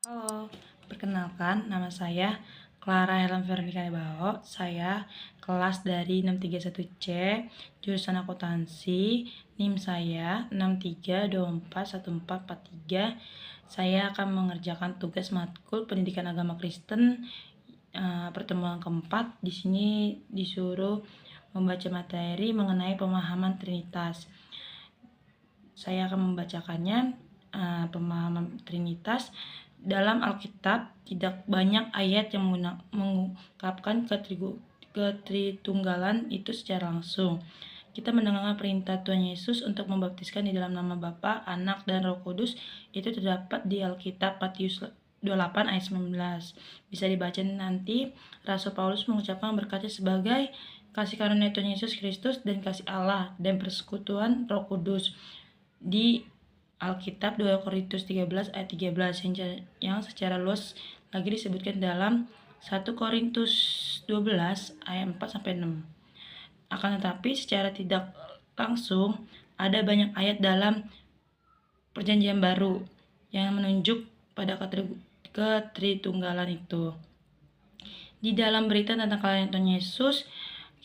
Halo, perkenalkan nama saya Clara Helen Veronica Bao. Saya kelas dari 631C, jurusan akuntansi. NIM saya 63241443. Saya akan mengerjakan tugas matkul Pendidikan Agama Kristen pertemuan keempat. Di sini disuruh membaca materi mengenai pemahaman Trinitas. Saya akan membacakannya. Pemahaman Trinitas. Dalam Alkitab tidak banyak ayat yang mengungkapkan ketritunggalan itu secara langsung. Kita mendengarkan perintah Tuhan Yesus untuk membaptiskan di dalam nama Bapa, Anak, dan Roh Kudus. Itu terdapat di Alkitab Matius 28 ayat 19. Bisa dibaca nanti. Rasul Paulus mengucapkan berkatnya sebagai kasih karunia Tuhan Yesus Kristus dan kasih Allah dan persekutuan Roh Kudus di Alkitab 2 Korintus 13 ayat 13 yang secara luas lagi disebutkan dalam 1 Korintus 12 ayat 4-6. Akan tetapi secara tidak langsung ada banyak ayat dalam Perjanjian Baru yang menunjuk pada ketritunggalan itu. Di dalam berita tentang kelahiran Tuhan Yesus,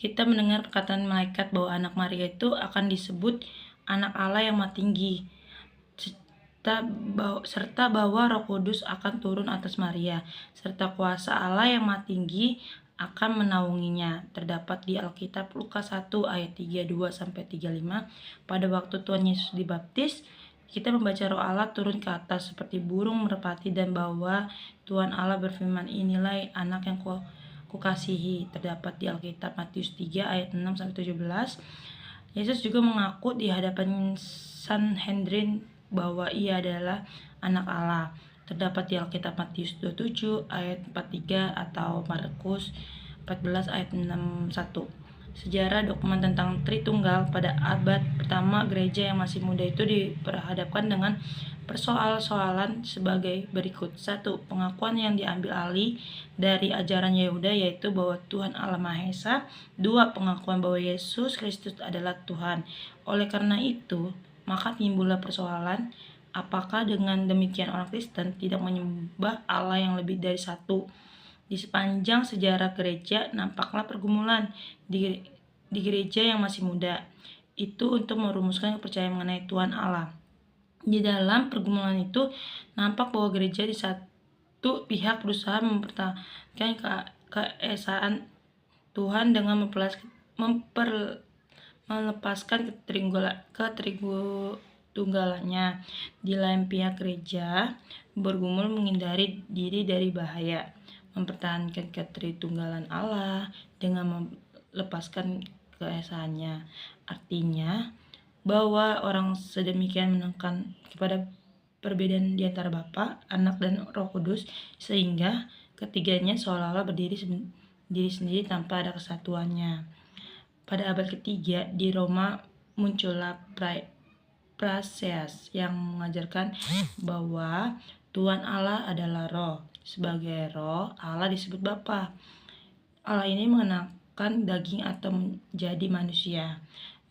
kita mendengar perkataan malaikat bahwa anak Maria itu akan disebut anak Allah yang Maha Tinggi, serta bahwa Roh Kudus akan turun atas Maria, serta kuasa Allah yang Maha Tinggi akan menaunginya. Terdapat di Alkitab Lukas 1 ayat 32-35. Pada waktu Tuhan Yesus dibaptis, kita membaca Roh Allah turun ke atas seperti burung merpati dan bahwa Tuhan Allah berfirman, "Inilah anak yang kukasihi." Terdapat di Alkitab Matius 3 ayat 6-17. Yesus juga mengaku di hadapan Sanhedrin bahwa ia adalah anak Allah. Terdapat di Alkitab Matius 27 ayat 43 atau Markus 14 ayat 61. Sejarah dokumen tentang Tritunggal pada abad pertama gereja yang masih muda itu diperhadapkan dengan persoalan-soalan sebagai berikut. 1. Pengakuan yang diambil alih dari ajaran Yehuda yaitu bahwa Tuhan Allah Maha Esa. 2. Pengakuan bahwa Yesus Kristus adalah Tuhan. Oleh karena itu, maka timbullah persoalan, apakah dengan demikian orang Kristen tidak menyembah Allah yang lebih dari satu? Di sepanjang sejarah gereja nampaklah pergumulan di gereja yang masih muda itu untuk merumuskan kepercayaan mengenai Tuhan Allah. Di dalam pergumulan itu nampak bahwa gereja di satu pihak berusaha mempertahankan keesaan Tuhan dengan melepaskan ketritunggalannya. Di lain pihak gereja bergumul menghindari diri dari bahaya, mempertahankan ketritunggalan Allah dengan melepaskan keesaannya. Artinya bahwa orang sedemikian menekan kepada perbedaan di antara Bapa, Anak, dan Roh Kudus sehingga ketiganya seolah-olah berdiri sendiri tanpa ada kesatuannya. Pada abad ketiga di Roma muncullah Praseas yang mengajarkan bahwa Tuhan Allah adalah Roh. Sebagai Roh, Allah disebut Bapa. Allah ini mengenakan daging atau menjadi manusia.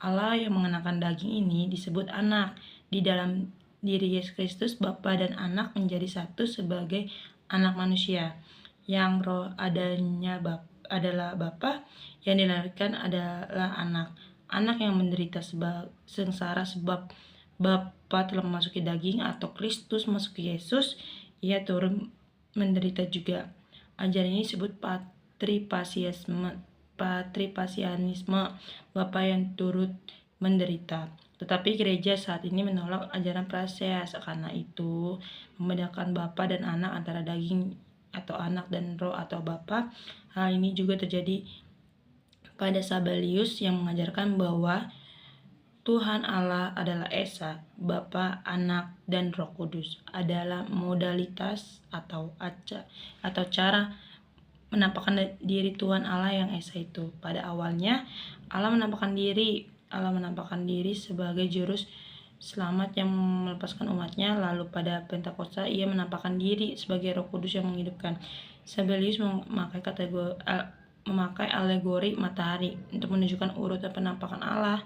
Allah yang mengenakan daging ini disebut Anak. Di dalam diri Yesus Kristus, Bapa dan Anak menjadi satu sebagai anak manusia. Yang Roh adanya adalah Bapa, yang dilahirkan adalah Anak. Anak yang menderita sengsara sebab Bapa telah memasuki daging atau Kristus masuki Yesus, ia turun menderita juga. Ajaran ini disebut patripasianisme, Bapa yang turut menderita. Tetapi gereja saat ini menolak ajaran Praseas. Karena itu, membedakan Bapa dan Anak antara daging atau Anak dan Roh atau Bapa. Hal ini juga terjadi pada Sabellius yang mengajarkan bahwa Tuhan Allah adalah Esa, Bapa, Anak, dan Roh Kudus adalah modalitas atau cara menampakkan diri Tuhan Allah yang Esa itu. Pada awalnya Allah menampakkan diri sebagai juru selamat yang melepaskan umatnya. Lalu pada Pentakosta ia menampakkan diri sebagai Roh Kudus yang menghidupkan. Sabellius memakai alegori matahari untuk menunjukkan urutan penampakan Allah.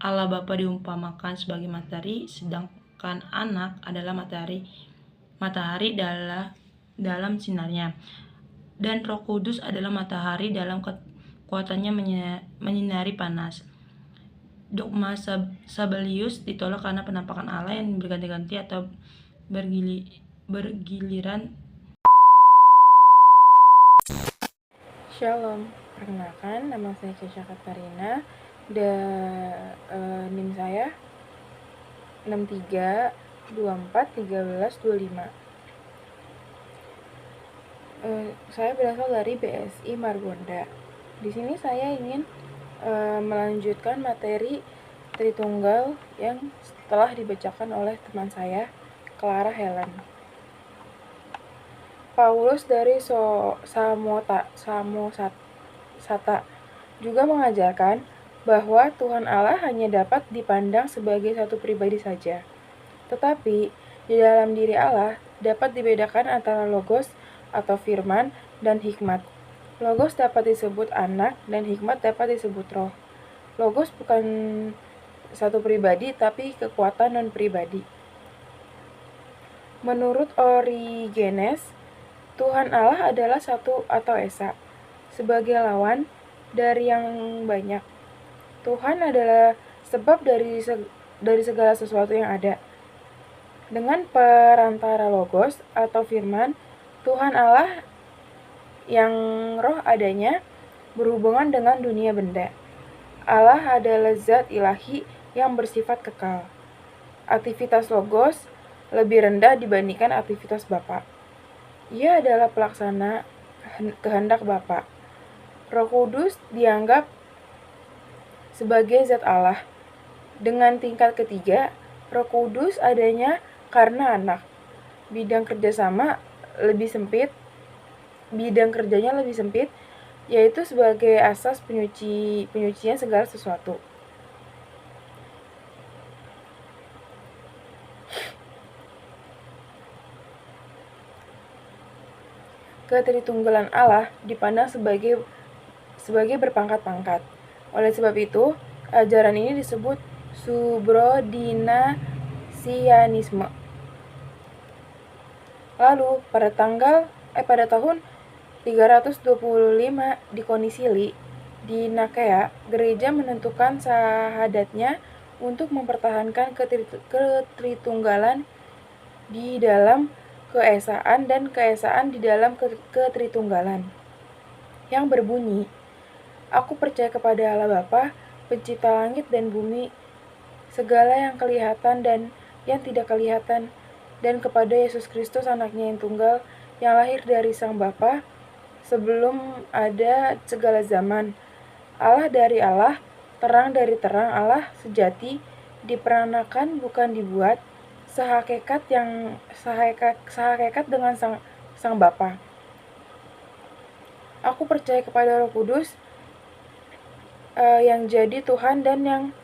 Allah Bapa diumpamakan sebagai matahari, sedangkan Anak adalah matahari matahari dalam sinarnya, dan Roh Kudus adalah matahari dalam kekuatannya menyinari panas. Dogma Sabellius ditolak karena penampakan Allah yang berganti-ganti atau bergiliran. Shalom, perkenalkan nama saya Kesha Katarina, NIM saya 63241325. Saya berasal dari BSI Margonda. Di sini saya ingin melanjutkan materi Tritunggal yang telah dibacakan oleh teman saya, Clara Helen. Paulus dari Samosata juga mengajarkan bahwa Tuhan Allah hanya dapat dipandang sebagai satu pribadi saja. Tetapi di dalam diri Allah dapat dibedakan antara logos atau firman dan hikmat. Logos dapat disebut anak dan hikmat dapat disebut roh. Logos bukan satu pribadi tapi kekuatan non-pribadi. Menurut Origenes, Tuhan Allah adalah satu atau esa, sebagai lawan dari yang banyak. Tuhan adalah sebab dari segala sesuatu yang ada. Dengan perantara logos atau firman, Tuhan Allah yang roh adanya berhubungan dengan dunia benda. Allah adalah zat ilahi yang bersifat kekal. Aktivitas logos lebih rendah dibandingkan aktivitas Bapa. Ia adalah pelaksana kehendak Bapa. Roh Kudus dianggap sebagai zat Allah. Dengan tingkat ketiga, Roh Kudus adanya karena anak. Bidang kerjanya lebih sempit, yaitu sebagai asas penyucian segala sesuatu. Ketritunggalan Allah dipandang sebagai berpangkat-pangkat. Oleh sebab itu, ajaran ini disebut subordinasianisme. Lalu, pada tahun 325 di Konisili di Nakea, gereja menentukan sahadatnya untuk mempertahankan ketritunggalan di dalam keesaan dan keesaan di dalam ketritunggalan, yang berbunyi, "Aku percaya kepada Allah Bapa, pencipta langit dan bumi, segala yang kelihatan dan yang tidak kelihatan, dan kepada Yesus Kristus anaknya yang tunggal, yang lahir dari Sang Bapa, sebelum ada segala zaman. Allah dari Allah, terang dari terang, Allah sejati, diperanakan bukan dibuat, sehakikat dengan sang Bapa. Aku percaya kepada Roh Kudus yang jadi Tuhan dan yang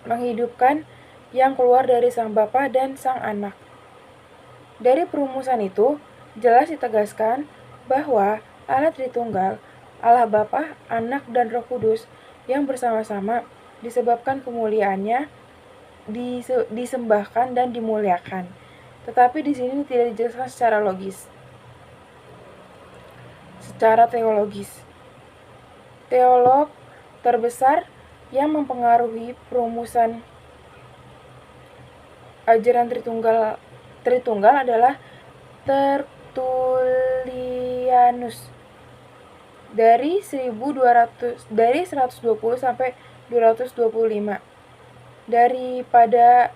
menghidupkan, yang keluar dari Sang Bapa dan Sang Anak." Dari perumusan itu, jelas ditegaskan bahwa Allah Tritunggal, Allah Bapa, Anak, dan Roh Kudus yang bersama-sama disebabkan kemuliaannya, disembahkan dan dimuliakan. Tetapi di sini tidak dijelaskan secara teologis. Teolog terbesar yang mempengaruhi perumusan ajaran Tritunggal adalah Tertullianus dari 120 sampai 225.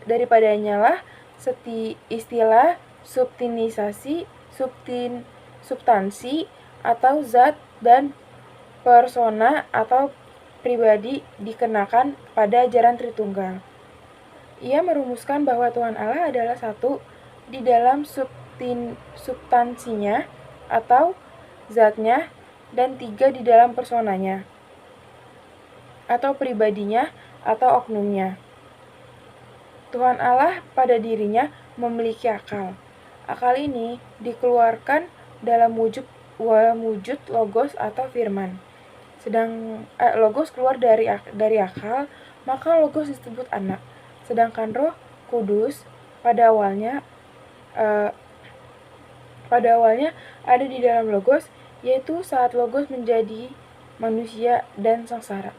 Daripadanya lah istilah substansi atau zat dan persona atau pribadi dikenakan pada ajaran Tritunggal. Ia merumuskan bahwa Tuhan Allah adalah satu di dalam substansinya atau zatnya dan tiga di dalam personanya atau pribadinya atau oknumnya. Tuhan Allah pada dirinya memiliki akal. Akal ini dikeluarkan dalam wujud logos atau firman. Logos keluar dari akal, maka logos disebut anak. Sedangkan Roh Kudus pada awalnya pada awalnya ada di dalam Logos, yaitu saat Logos menjadi manusia dan sangsara.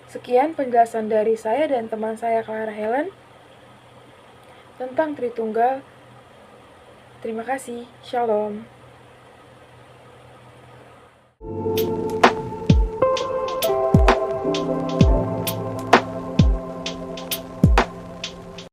Sekian penjelasan dari saya dan teman saya Clara Helen tentang Tritunggal. Terima kasih. Shalom.